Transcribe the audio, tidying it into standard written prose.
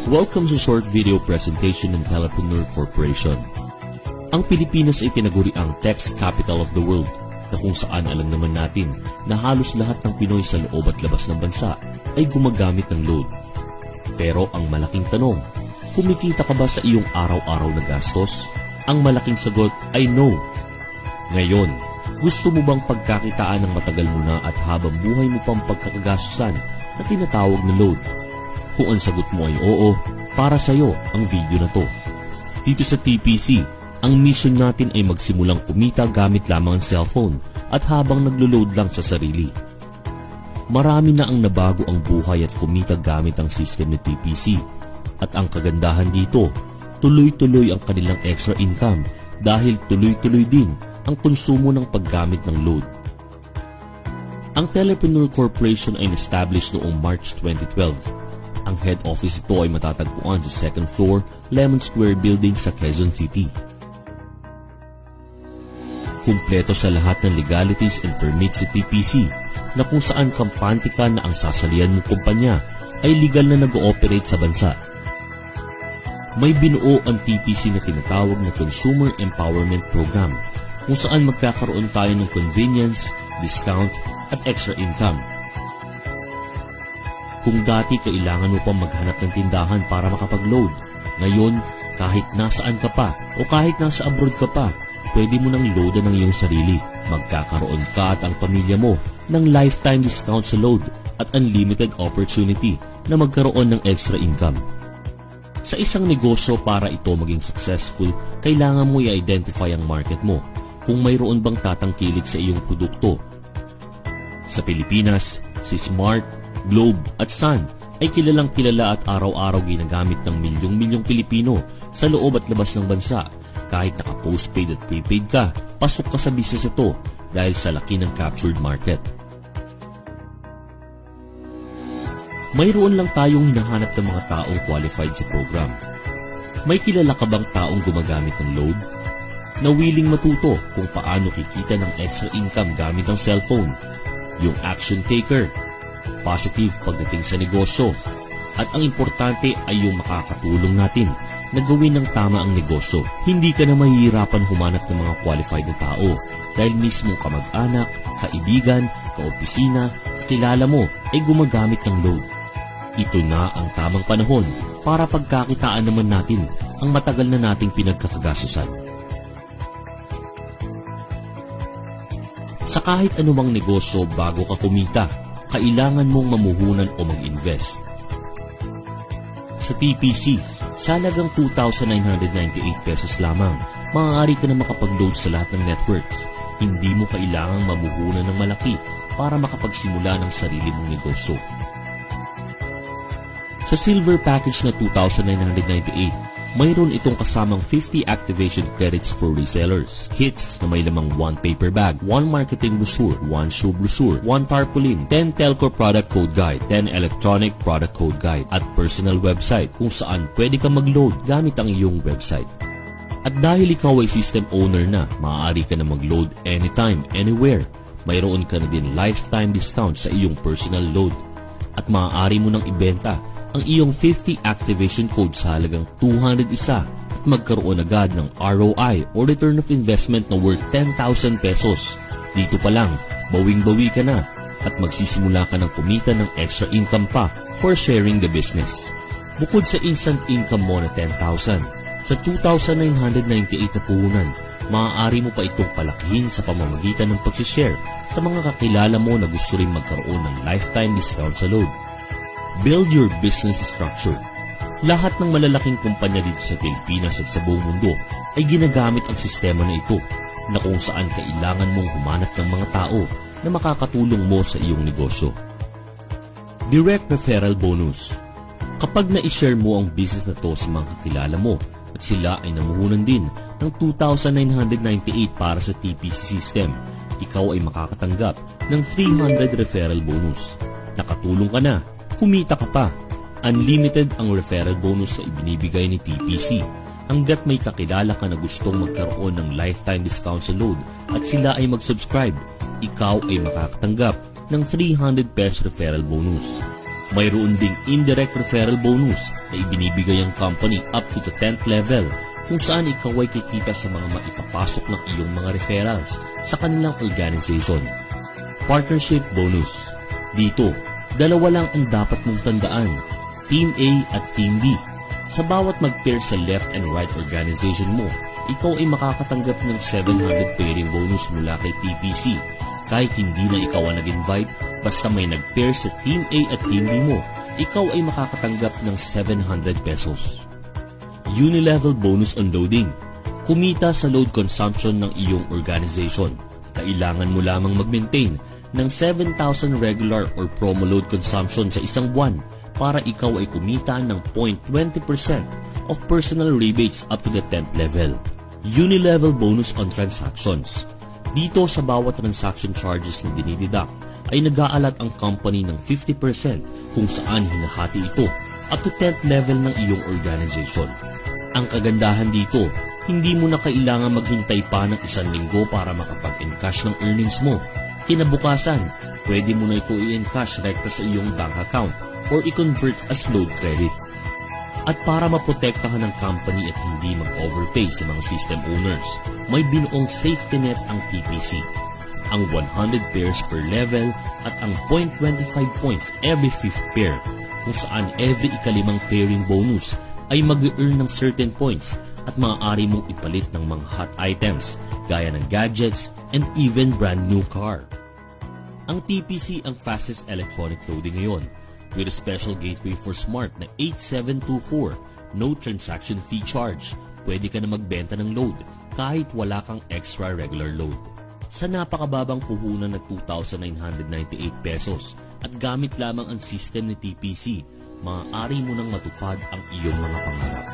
Welcome sa short video presentation ng Telepreneur Corporation. Ang Pilipinas ay tinaguri ang Tech Capital of the World, na kung saan alam naman natin na halos lahat ng Pinoy sa loob at labas ng bansa ay gumagamit ng load. Pero ang malaking tanong, kumikita ka ba sa iyong araw-araw na gastos? Ang malaking sagot ay no. Ngayon, gusto mo bang pagkakitaan ng matagal mo na at habang buhay mo pang pagkakagastusan na tinatawag na load? Kung ang sagot mo ay oo, para sa iyo ang video na to. Dito sa TPC, ang mission natin ay magsimulang kumita gamit lamang ang cellphone at habang naglo-load lang sa sarili. Marami na ang nabago ang buhay at kumita gamit ang system ni TPC. At ang kagandahan dito, tuloy-tuloy ang kanilang extra income dahil tuloy-tuloy din ang konsumo ng paggamit ng load. Ang Telepreneur Corporation ay na-establish noong March 2012. Ang head office ito ay matatagpuan sa 2nd floor, Lemon Square Building sa Quezon City. Kumpleto sa lahat ng legalities and permits sa TPC na kung saan kampante ka na ang sasalihan mong kumpanya ay legal na nag-ooperate sa bansa. May binuo ang TPC na tinatawag na Consumer Empowerment Program kung saan magkakaroon tayo ng convenience, discount at extra income. Kung dati kailangan mo pang maghanap ng tindahan para makapag-load, ngayon kahit nasaan ka pa o kahit nasa abroad ka pa, pwede mo nang loadan ng iyong sarili. Magkakaroon ka at ang pamilya mo ng lifetime discount sa load at unlimited opportunity na magkaroon ng extra income. Sa isang negosyo para ito maging successful, kailangan mo i-identify ang market mo kung mayroon bang tatangkilik sa iyong produkto. Sa Pilipinas, si Smart, Globe at Sun ay kilalang kilala at araw-araw ginagamit ng milyong-milyong Pilipino sa loob at labas ng bansa. Kahit naka-postpaid at prepaid ka, pasok ka sa business ito dahil sa laki ng captured market. Mayroon lang tayong hinahanap ng mga taong qualified sa program. May kilala ka bang taong gumagamit ng load? Na willing matuto kung paano kikita ng extra income gamit ang cellphone? Yung action taker, positive pagdating sa negosyo, at ang importante ay yung makakatulong natin na gawin ng tama ang negosyo. Hindi ka na mahihirapan humanap ng mga qualified na tao dahil mismo kamag-anak, kaibigan, kaopisina, kakilala mo ay gumagamit ng load. Ito na ang tamang panahon para pagkakitaan naman natin ang matagal na nating pinagkakagastusan. Sa kahit anumang negosyo bago ka kumita, kailangan mong mamuhunan o mag-invest. Sa TPC, sa halagang 2,998 pesos lamang, maaari ka na makapag-load sa lahat ng networks. Hindi mo kailangang mamuhunan ng malaki para makapagsimula ng sarili mong negosyo. Sa silver package na 2,998, mayroon itong kasamang 50 activation credits for resellers, kits na may lamang 1 paper bag, 1 marketing brochure, 1 shoe brochure, 1 tarpaulin, 10 telco product code guide, 10 electronic product code guide, at personal website kung saan pwede ka mag-load gamit ang iyong website. At dahil ikaw ay system owner na, maaari ka na mag-load anytime, anywhere. Mayroon ka na din lifetime discount sa iyong personal load. At maaari mo nang ibenta ang iyong 50 activation code sa halagang 201 at magkaroon agad ng ROI o return of investment na worth 10,000 pesos. Dito pa lang, bawing-bawi ka na at magsisimula ka ng kumita ng extra income pa for sharing the business. Bukod sa instant income mo na 10,000, sa 2,998 na puhunan, maaari mo pa itong palakihin sa pamamagitan ng pag-share sa mga kakilala mo na gusto rin magkaroon ng lifetime discount sa load. Build your business structure. Lahat ng malalaking kumpanya dito sa Pilipinas at sa buong mundo ay ginagamit ang sistema na ito na kung saan kailangan mong humanap ng mga tao na makakatulong mo sa iyong negosyo. Direct referral bonus. Kapag na-share mo ang business na to sa mga kakilala mo at sila ay namuhunan din ng 2,998 para sa TPC system, ikaw ay makakatanggap ng 300 referral bonus. Nakatulong ka na, kumita ka pa. Unlimited ang referral bonus na ibinibigay ni TPC hanggat may kakilala ka na gustong magkaroon ng lifetime discount sa load at sila ay mag-subscribe. Ikaw ay makakatanggap ng 300 pesos referral bonus. Mayroon ding indirect referral bonus na ibinibigay ang company up to the 10th level kung saan ikaw ay kikita sa mga maipapasok ng iyong mga referrals sa kanilang organization. Partnership bonus. Dito, dalawa lang ang dapat mong tandaan, Team A at Team B. Sa bawat mag-pair sa left and right organization mo, ikaw ay makakatanggap ng 700 pairing bonus mula kay TPC. Kahit hindi na ikaw ang nag-invite, basta may nag-pair sa Team A at Team B mo, ikaw ay makakatanggap ng 700 pesos. Unilevel bonus on loading. Kumita sa load consumption ng iyong organization. Kailangan mo lamang mag-maintain ng 7,000 regular or promo load consumption sa isang buwan para ikaw ay kumita ng 0.20% of personal rebates up to the 10th level. Unilevel bonus on transactions. Dito sa bawat transaction charges na dinideduct ay nag-aalat ang company ng 50% kung saan hinahati ito up to 10th level ng iyong organization. Ang kagandahan dito, hindi mo na kailangan maghintay pa ng 1 linggo para makapag-encash ng earnings mo. Kinabukasan, pwede mo na ito i-encash rekta sa iyong bank account or i-convert as load credit. At para maprotektahan ng company at hindi mag-overpay sa mga system owners, may binuong safety net ang TPC. Ang 100 pairs per level at ang 0.25 points every 5th pair, kung saan every ika-5 pairing bonus ay mag-earn ng certain points at maaari mong ipalit ng mga hot items gaya ng gadgets and even brand new car. Ang TPC ang fastest electronic loading ngayon, with a special gateway for Smart na 8724, no transaction fee charge. Pwede ka na magbenta ng load kahit wala kang extra regular load. Sa napakababang puhunan na 2,998 pesos at gamit lamang ang system ni TPC, maaari mo nang matupad ang iyong mga pangarap.